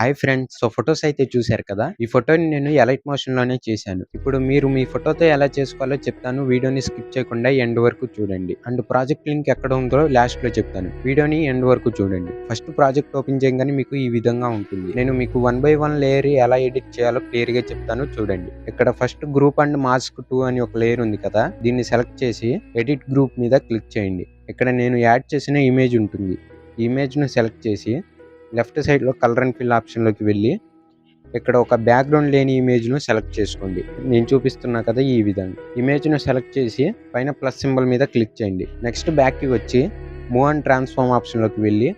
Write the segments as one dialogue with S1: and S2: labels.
S1: Hi friends. Photos అయితే చూసారు కదా! ఈ ఫోటోని నేను ఎలైట్ మోషన్‌లోనే చేశాను. ఇప్పుడు మీరు మీ ఫోటోతో ఎలా చేసుకోవాలో చెప్తాను. వీడియోని స్కిప్ చేయకుండా ఎండ్ వరకు చూడండి. అండ్ ప్రాజెక్ట్ లింక్ ఎక్కడ ఉందో లాస్ట్‌లో చెప్తాను. వీడియోని ఎండ్ వరకు చూడండి. ఫస్ట్ ప్రాజెక్ట్ ఓపెన్ చేయంగానే మీకు ఈ విధంగా ఉంటుంది. నేను మీకు 1 బై 1 లేయర్ ఎలా ఎడిట్ చేయాలో క్లియర్‌గా చెప్తాను చూడండి. ఇక్కడ ఫస్ట్ గ్రూప్ అండ్ మాస్క్ 2 అని ఒక లేయర్ ఉంది కదా! దీన్ని సెలెక్ట్ చేసి ఎడిట్ గ్రూప్ మీద క్లిక్ చేయండి. ఇక్కడ నేను యాడ్ చేసిన ఇమేజ్ ఉంటుంది. ఈ ఇమేజ్‌ని సెలెక్ట్ చేసి లెఫ్ట్ సైడ్‌లో కలర్ అండ్ ఫిల్ ఆప్షన్‌లోకి వెళ్ళి ఇక్కడ ఒక బ్యాక్‌గ్రౌండ్ లేని ఇమేజ్‌ను సెలెక్ట్ చేసుకోండి. నేను చూపిస్తున్నా కదా! ఈ విధంగా. ఇమేజ్‌ను సెలెక్ట్ చేసి పైన ప్లస్ సింబల్ మీద క్లిక్ చేయండి. నెక్స్ట్ బ్యాక్‌కి వచ్చి మూవ్ అండ్ ట్రాన్స్‌ఫార్మ్ ఆప్షన్‌లోకి వెళ్ళి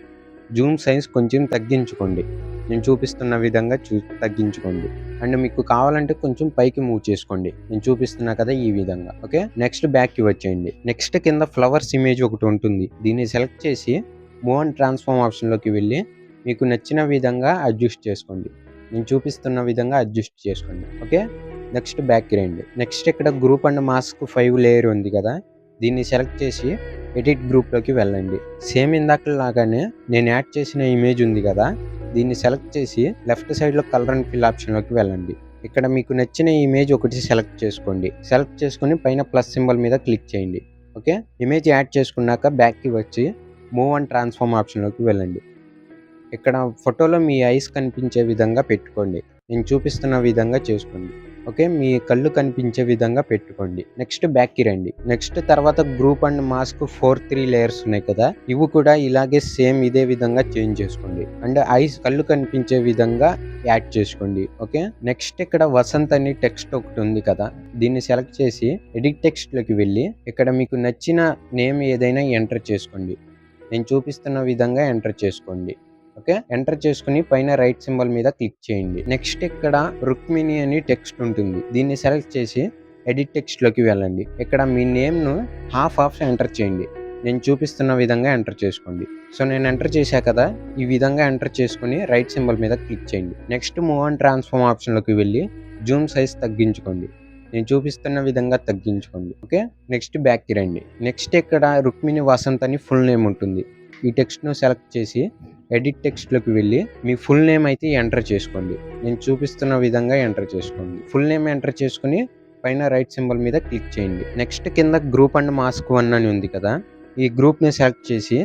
S1: జూమ్ సైజ్ కొంచెం తగ్గించుకోండి. నేను చూపిస్తున్న విధంగా తగ్గించుకోండి. అండ్ మీకు కావాలంటే కొంచెం పైకి మూవ్ చేసుకోండి. నేను చూపిస్తున్నా కదా! ఈ విధంగా. ఓకే. నెక్స్ట్ బ్యాక్‌కి వచ్చేయండి. నెక్స్ట్ కింద ఫ్లవర్స్ ఇమేజ్ ఒకటి ఉంటుంది. దీన్ని సెలెక్ట్ చేసి మూవ్ అండ్ ట్రాన్స్‌ఫార్మ్ ఆప్షన్‌లోకి వెళ్ళి మీకు నచ్చిన విధంగా అడ్జస్ట్ చేసుకోండి. నేను చూపిస్తున్న విధంగా అడ్జస్ట్ చేసుకోండి. ఓకే. నెక్స్ట్ బ్యాక్‌కి రండి. నెక్స్ట్ ఇక్కడ గ్రూప్ అండ్ మాస్క్ 5 లేయర్ ఉంది కదా! దీన్ని సెలెక్ట్ చేసి ఎడిట్ గ్రూప్‌లోకి వెళ్ళండి. సేమ్ ఇందాకలాగానే నేను యాడ్ చేసిన ఇమేజ్ ఉంది కదా! దీన్ని సెలెక్ట్ చేసి లెఫ్ట్ సైడ్‌లో కలర్ అండ్ ఫిల్ ఆప్షన్‌లోకి వెళ్ళండి. ఇక్కడ మీకు నచ్చిన ఇమేజ్ ఒకటి సెలెక్ట్ చేసుకోండి. సెలెక్ట్ చేసుకొని పైన ప్లస్ సింబల్ మీద క్లిక్ చేయండి. ఓకే. ఇమేజ్ యాడ్ చేసుకున్నాక బ్యాక్‌కి వచ్చి మూవ్ అండ్ ట్రాన్స్‌ఫార్మ్ ఆప్షన్‌లోకి వెళ్ళండి. ఇక్కడ ఫోటోలో మీ ఐస్ కనిపించే విధంగా పెట్టుకోండి. నేను చూపిస్తున్న విధంగా చేసుకోండి. ఓకే. మీ కళ్ళు కనిపించే విధంగా పెట్టుకోండి. నెక్స్ట్ బ్యాక్‌కి రండి. నెక్స్ట్ తర్వాత గ్రూప్ అండ్ మాస్క్ 3 లేయర్స్ ఉన్నాయి కదా! ఇవి కూడా ఇలాగే సేమ్ ఇదే విధంగా చేంజ్ చేసుకోండి. అండ్ ఐస్ కళ్ళు కనిపించే విధంగా యాడ్ చేసుకోండి. ఓకే. నెక్స్ట్ ఇక్కడ వసంత్ అని టెక్స్ట్ ఒకటి ఉంది కదా! దీన్ని సెలెక్ట్ చేసి ఎడిట్ టెక్స్ట్‌లోకి వెళ్ళి ఇక్కడ మీకు నచ్చిన నేమ్ ఏదైనా ఎంటర్ చేసుకోండి. నేను చూపిస్తున్న విధంగా ఎంటర్ చేసుకోండి. ఓకే. ఎంటర్ చేసుకుని పైన రైట్ సింబల్ మీద క్లిక్ చేయండి. నెక్స్ట్ ఇక్కడ రుక్మిణి అని టెక్స్ట్ ఉంటుంది. దీన్ని సెలెక్ట్ చేసి ఎడిట్ టెక్స్ట్‌లోకి వెళ్ళండి. ఇక్కడ మీ నేమ్‌ను హాఫ్ ఎంటర్ చేయండి. నేను చూపిస్తున్న విధంగా ఎంటర్ చేసుకోండి. సో నేను ఎంటర్ చేశా కదా! ఈ విధంగా ఎంటర్ చేసుకుని రైట్ సింబల్ మీద క్లిక్ చేయండి. నెక్స్ట్ మూవ్ అండ్ ట్రాన్స్‌ఫార్మ్ ఆప్షన్‌లోకి వెళ్ళి జూమ్ సైజ్ తగ్గించుకోండి. నేను చూపిస్తున్న విధంగా తగ్గించుకోండి. ఓకే. నెక్స్ట్ బ్యాక్‌కి రండి. నెక్స్ట్ ఇక్కడ రుక్మిణి వసంత్ అని ఫుల్ నేమ్ ఉంటుంది. ఈ టెక్స్ట్‌ను సెలెక్ట్ చేసి ఎడిట్ టెక్స్ట్‌లోకి వెళ్ళి మీ ఫుల్ నేమ్ అయితే ఎంటర్ చేసుకోండి. నేను చూపిస్తున్న విధంగా ఎంటర్ చేసుకోండి. ఫుల్ నేమ్ ఎంటర్ చేసుకుని పైన రైట్ సింబల్ మీద క్లిక్ చేయండి. నెక్స్ట్ కింద గ్రూప్ అండ్ మాస్క్ 1 అని ఉంది కదా! ఈ గ్రూప్‌ని సెలెక్ట్ చేసి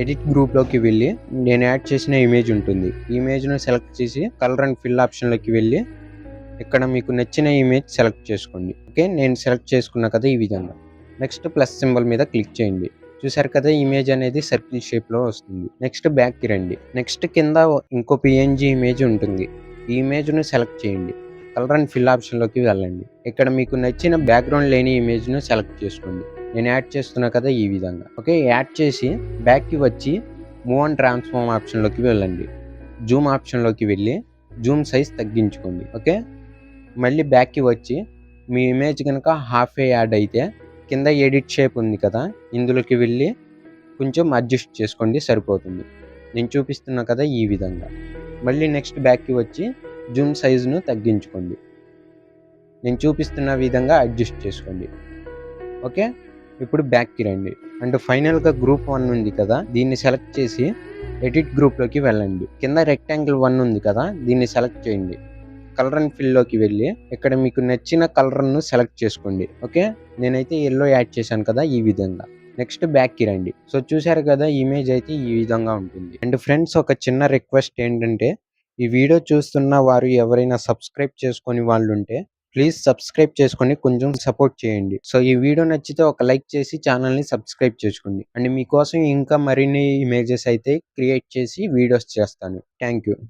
S1: ఎడిట్ గ్రూప్‌లోకి వెళ్ళి నేను యాడ్ చేసిన ఇమేజ్ ఉంటుంది. ఈ ఇమేజ్‌ను సెలెక్ట్ చేసి కలర్ అండ్ ఫిల్ ఆప్షన్‌లోకి వెళ్ళి ఇక్కడ మీకు నచ్చిన ఇమేజ్ సెలెక్ట్ చేసుకోండి. ఓకే. నేను సెలెక్ట్ చేసుకున్నా కదా! ఈ విధంగా. నెక్స్ట్ ప్లస్ సింబల్ మీద క్లిక్ చేయండి. చూసారు కదా! ఇమేజ్ అనేది సర్కిల్ షేప్‌లో వస్తుంది. నెక్స్ట్ బ్యాక్‌కి రండి. నెక్స్ట్ కింద ఇంకో పీఎన్‌జీ ఇమేజ్ ఉంటుంది. ఈ ఇమేజ్‌ను సెలెక్ట్ చేయండి. కలర్ అండ్ ఫిల్ ఆప్షన్‌లోకి వెళ్ళండి. ఇక్కడ మీకు నచ్చిన బ్యాక్‌గ్రౌండ్ లేని ఇమేజ్‌ను సెలెక్ట్ చేసుకోండి. నేను యాడ్ చేస్తున్నా కదా! ఈ విధంగా. ఓకే. యాడ్ చేసి బ్యాక్‌కి వచ్చి మూవ్ అండ్ ట్రాన్స్‌ఫార్మ్ ఆప్షన్‌లోకి వెళ్ళండి. జూమ్ ఆప్షన్‌లోకి వెళ్ళి జూమ్ సైజ్ తగ్గించుకోండి. ఓకే. మళ్ళీ బ్యాక్‌కి వచ్చి మీ ఇమేజ్ గనక హాఫే యాడ్ అయితే కింద ఎడిట్ షేప్ ఉంది కదా! ఇందులోకి వెళ్ళి కొంచెం అడ్జస్ట్ చేసుకోండి సరిపోతుంది. నేను చూపిస్తున్నా కదా! ఈ విధంగా. మళ్ళీ నెక్స్ట్ బ్యాక్‌కి వచ్చి జూమ్ సైజ్‌ను తగ్గించుకోండి. నేను చూపిస్తున్న విధంగా అడ్జస్ట్ చేసుకోండి. ఓకే. ఇప్పుడు బ్యాక్‌కి రండి. అండ్ ఫైనల్‌గా గ్రూప్ 1 ఉంది కదా! దీన్ని సెలెక్ట్ చేసి ఎడిట్ గ్రూప్‌లోకి వెళ్ళండి. కింద రెక్టాంగిల్ 1 ఉంది కదా! దీన్ని సెలెక్ట్ చేయండి. కలర్ అండ్ ఫిల్‌లోకి వెళ్ళి ఇక్కడ మీకు నచ్చిన కలర్‌ను సెలెక్ట్ చేసుకోండి. ఓకే. నేనైతే యెల్లో యాడ్ చేశాను కదా! ఈ విధంగా. నెక్స్ట్ బ్యాక్‌కి రండి. సో చూసారు కదా! ఇమేజ్ అయితే ఈ విధంగా ఉంటుంది. అండ్ ఫ్రెండ్స్ ఒక చిన్న రిక్వెస్ట్ ఏంటంటే ఈ వీడియో చూస్తున్న వారు ఎవరైనా సబ్స్క్రైబ్ చేసుకోని వాళ్ళుంటే ప్లీజ్ సబ్స్క్రైబ్ చేసుకొని కొంచెం సపోర్ట్ చేయండి. సో ఈ వీడియో నచ్చితే ఒక లైక్ చేసి ఛానెల్‌ని సబ్స్క్రైబ్ చేసుకోండి. అండ్ మీకోసం ఇంకా మరిన్ని ఇమేజెస్ అయితే క్రియేట్ చేసి వీడియోస్ చేస్తాను. Thank you.